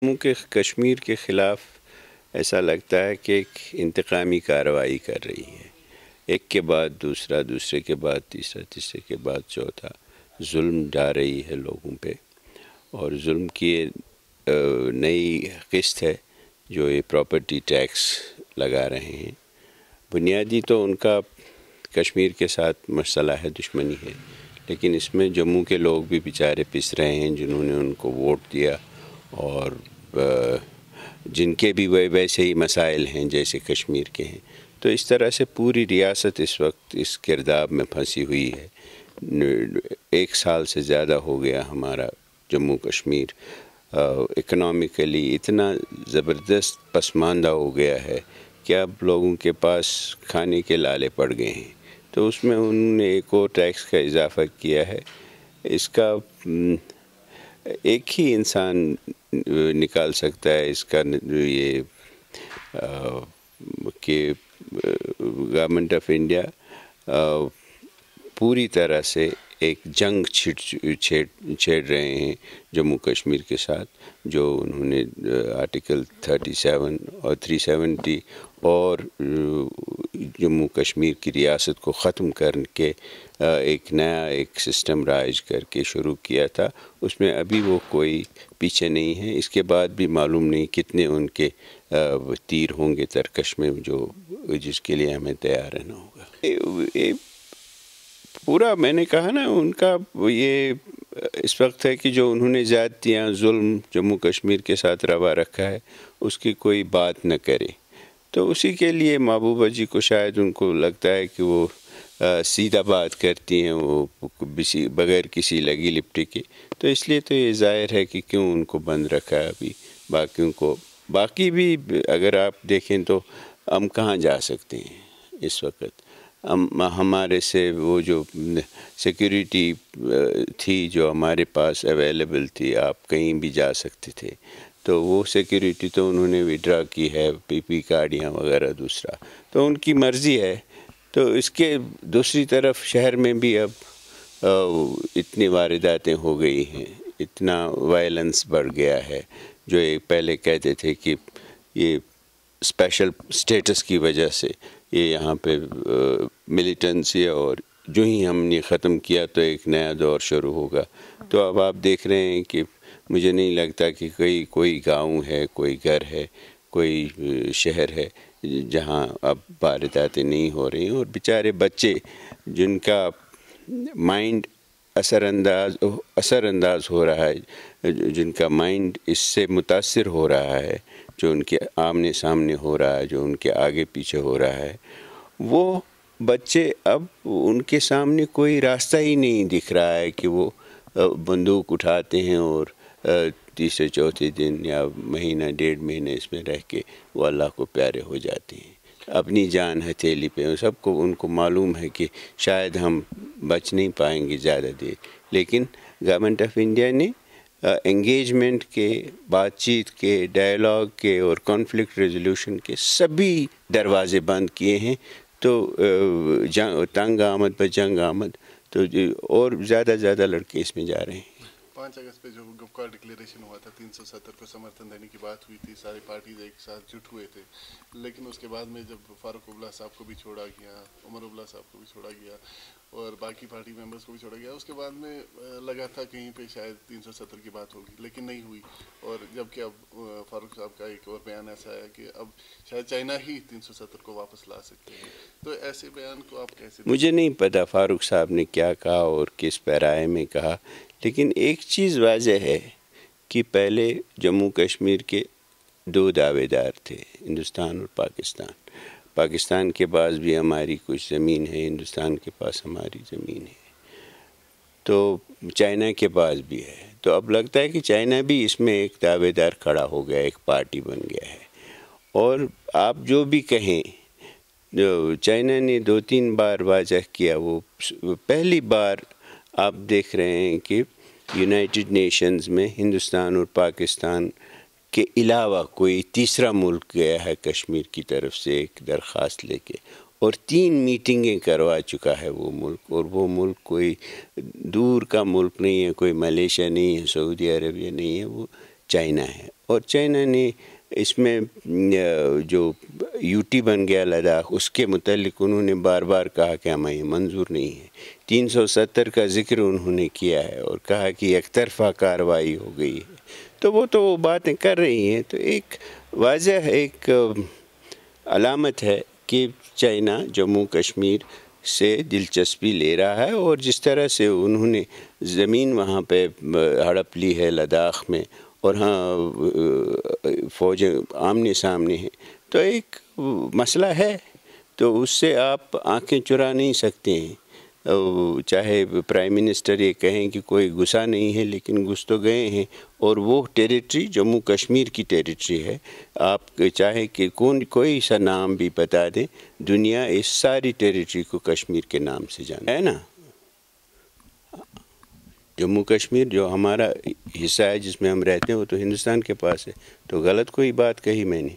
جموں کے کشمیر کے خلاف ایسا لگتا ہے کہ ایک انتقامی کارروائی کر رہی ہے، ایک کے بعد دوسرا، دوسرے کے بعد تیسرا، تیسرے کے بعد چوتھا ظلم ڈال رہی ہے لوگوں پہ، اور ظلم کی نئی قسط ہے جو یہ پراپرٹی ٹیکس لگا رہے ہیں۔ بنیادی تو ان کا کشمیر کے ساتھ مسئلہ ہے، دشمنی ہے، لیکن اس میں جموں کے لوگ بھی بیچارے پس رہے ہیں جنہوں نے ان کو ووٹ دیا، اور جن کے بھی ویسے ہی مسائل ہیں جیسے کشمیر کے ہیں۔ تو اس طرح سے پوری ریاست اس وقت اس گرداب میں پھنسی ہوئی ہے۔ 1 سال سے زیادہ ہو گیا ہمارا جموں کشمیر اکنامکلی اتنا زبردست پسماندہ ہو گیا ہے کہ اب لوگوں کے پاس کھانے کے لالے پڑ گئے ہیں۔ تو اس میں انہوں نے ایک اور ٹیکس کا اضافہ کیا ہے۔ اس کا ایک ہی انسان نکال سکتا ہے اس کا یہ کہ گورنمنٹ آف انڈیا پوری طرح سے ایک جنگ چھیڑ رہے ہیں جموں کشمیر کے ساتھ، جو انہوں نے آرٹیکل 37 اور 370 اور جموں کشمیر کی ریاست کو ختم کر کے ایک نیا سسٹم رائج کر کے شروع کیا تھا، اس میں ابھی وہ کوئی پیچھے نہیں ہے۔ اس کے بعد بھی معلوم نہیں کتنے ان کے تیر ہوں گے ترکش میں جس کے لیے ہمیں تیار رہنا ہوگا۔ پورا میں نے کہا نا، ان کا یہ اس وقت ہے کہ جو انہوں نے زیادتیاں ظلم جموں کشمیر کے ساتھ روا رکھا ہے اس کی کوئی بات نہ کرے، تو اسی کے لیے محبوبہ جی کو شاید ان کو لگتا ہے کہ وہ سیدھا بات کرتی ہیں، وہ بغیر کسی لگی لپٹی کے، تو اس لیے تو یہ ظاہر ہے کہ کیوں ان کو بند رکھا ہے ابھی۔ باقیوں کو باقی بھی اگر آپ دیکھیں تو ہم کہاں جا سکتے ہیں اس وقت؟ ہمارے سے وہ جو سیکیورٹی تھی جو ہمارے پاس اویلیبل تھی، آپ کہیں بھی جا سکتے تھے، تو وہ سیکیورٹی تو انہوں نے وڈرا کی ہے، پی کارڈیاں وغیرہ دوسرا، تو ان کی مرضی ہے۔ تو اس کے دوسری طرف شہر میں بھی اب اتنی وارداتیں ہو گئی ہیں، اتنا وائلنس بڑھ گیا ہے، جو پہلے کہتے تھے کہ یہ اسپیشل اسٹیٹس کی وجہ سے یہ یہاں پہ ملیٹنسی، اور جو ہی ہم نے ختم کیا تو ایک نیا دور شروع ہوگا۔ تو اب آپ دیکھ رہے ہیں کہ مجھے نہیں لگتا کہ کوئی گاؤں ہے، کوئی گھر ہے، کوئی شہر ہے جہاں اب وارداتیں نہیں ہو رہی ہیں، اور بیچارے بچے جن کا مائنڈ اثر انداز ہو رہا ہے، جن کا مائنڈ اس سے متاثر ہو رہا ہے، جو ان کے آمنے سامنے ہو رہا ہے، جو ان کے آگے پیچھے ہو رہا ہے، وہ بچے اب ان کے سامنے کوئی راستہ ہی نہیں دکھ رہا ہے کہ وہ بندوق اٹھاتے ہیں اور تیسرے چوتھے دن یا مہینہ 1.5 مہینے اس میں رہ کے وہ اللہ کو پیارے ہو جاتے ہیں، اپنی جان ہتھیلی پہ۔ سب کو ان کو معلوم ہے کہ شاید ہم بچ نہیں پائیں گے زیادہ دیر، لیکن گورنمنٹ آف انڈیا نے انگیجمنٹ کے، بات چیت کے، ڈائیلاگ کے اور کانفلکٹ ریزولوشن کے سبھی دروازے بند کیے ہیں۔ تو تنگ آمد بہ جنگ آمد، تو اور زیادہ لڑکے اس میں جا رہے ہیں۔ 5 اگست پہ جو گپکا ڈکلیریشن ہوا تھا، 370 کو سمرتھن دینے کی بات ہوئی تھی، ساری پارٹیز ایک ساتھ جٹ ہوئے تھے، لیکن اس کے بعد میں جب فاروق عبداللہ صاحب کو بھی چھوڑا گیا، عمر عبداللہ صاحب کو بھی چھوڑا گیا اور باقی پارٹی ممبرس کو بھی چھوڑا گیا، اس کے بعد میں لگا تھا کہیں پہ شاید 370 کی بات ہوگی، لیکن نہیں ہوئی۔ اور جب کہ اب فاروق صاحب کا ایک اور بیان ایسا ہے کہ اب شاید چائنا ہی 370 کو واپس لا سکتے ہیں، تو ایسے بیان کو آپ کیسے؟ مجھے نہیں پتا فاروق صاحب نے کیا کہا اور کس پیرائے میں کہا، لیکن ایک چیز واضح ہے کہ پہلے جموں کشمیر کے 2 دعوے دار تھے، ہندوستان اور پاکستان کے پاس بھی ہماری کچھ زمین ہے، ہندوستان کے پاس ہماری زمین ہے، تو چائنا کے پاس بھی ہے۔ تو اب لگتا ہے کہ چائنا بھی اس میں ایک دعوے دار کھڑا ہو گیا، ایک پارٹی بن گیا ہے۔ اور آپ جو بھی کہیں، جو چائنا نے 2-3 بار واضح کیا، وہ پہلی بار آپ دیکھ رہے ہیں کہ یونائٹڈ نیشنز میں ہندوستان اور پاکستان کے علاوہ کوئی تیسرا ملک گیا ہے کشمیر کی طرف سے ایک درخواست لے کے، اور 3 میٹنگیں کروا چکا ہے وہ ملک، اور وہ ملک کوئی دور کا ملک نہیں ہے، کوئی ملیشیا نہیں ہے، سعودی عربیہ نہیں ہے، وہ چائنا ہے۔ اور چائنا نے اس میں جو یو ٹی بن گیا لداخ، اس کے متعلق انہوں نے بار بار کہا کہ ہمیں یہ منظور نہیں ہے۔ 370 کا ذکر انہوں نے کیا ہے اور کہا کہ یک طرفہ کارروائی ہو گئی ہے، تو وہ باتیں کر رہی ہیں۔ تو ایک واضح ایک علامت ہے کہ چائنا جموں کشمیر سے دلچسپی لے رہا ہے، اور جس طرح سے انہوں نے زمین وہاں پہ ہڑپ لی ہے لداخ میں، اور ہاں فوجیں آمنے سامنے ہیں، تو ایک مسئلہ ہے، تو اس سے آپ آنکھیں چرا نہیں سکتے ہیں۔ چاہے پرائم منسٹر یہ کہیں کہ کوئی گھسا نہیں ہے، لیکن گھس تو گئے ہیں، اور وہ ٹیریٹری جموں کشمیر کی ٹیریٹری ہے۔ آپ چاہے کہ کوئی سا نام بھی بتا دیں، دنیا اس ساری ٹیریٹری کو کشمیر کے نام سے جانتا ہے نا۔ جموں کشمیر جو ہمارا حصہ ہے جس میں ہم رہتے ہیں، وہ تو ہندوستان کے پاس ہے، تو غلط کوئی بات کہی میں نے؟